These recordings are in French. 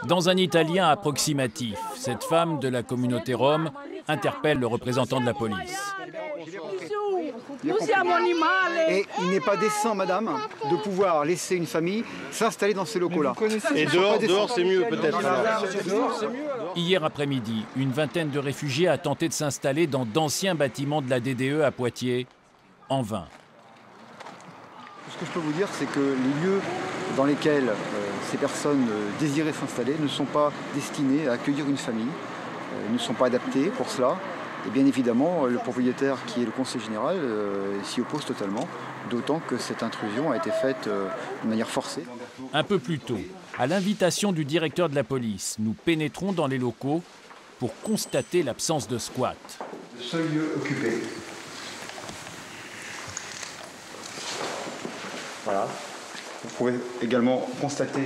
Dans un italien approximatif, cette femme de la communauté rome interpelle le représentant de la police. Et il n'est pas décent, madame, de pouvoir laisser une famille s'installer dans ces locaux-là. Et dehors c'est mieux peut-être. Hier après-midi, une vingtaine de réfugiés a tenté de s'installer dans d'anciens bâtiments de la DDE à Poitiers, en vain. Ce que je peux vous dire, c'est que les lieux dans lesquels ces personnes désiraient s'installer ne sont pas destinés à accueillir une famille, ne sont pas adaptés pour cela. Et bien évidemment, le propriétaire, qui est le conseiller général, s'y oppose totalement, d'autant que cette intrusion a été faite de manière forcée. Un peu plus tôt, à l'invitation du directeur de la police, nous pénétrons dans les locaux pour constater l'absence de squat. Le seul lieu occupé. Voilà. Vous pouvez également constater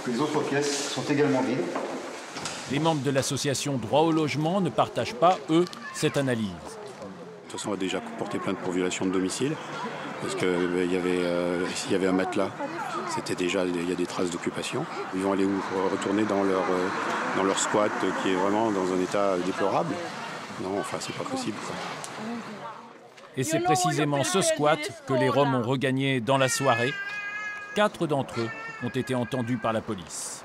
que les autres pièces sont également vides. Les membres de l'association Droit au logement ne partagent pas, eux, cette analyse. De toute façon, on a déjà porté plainte pour violation de domicile, parce qu'il s'il y avait un matelas, il y a des traces d'occupation. Ils vont aller retourner dans leur squat qui est vraiment dans un état déplorable. Non, enfin, c'est pas possible, quoi. Et c'est précisément ce squat que les Roms ont regagné dans la soirée. 4 d'entre eux ont été entendus par la police.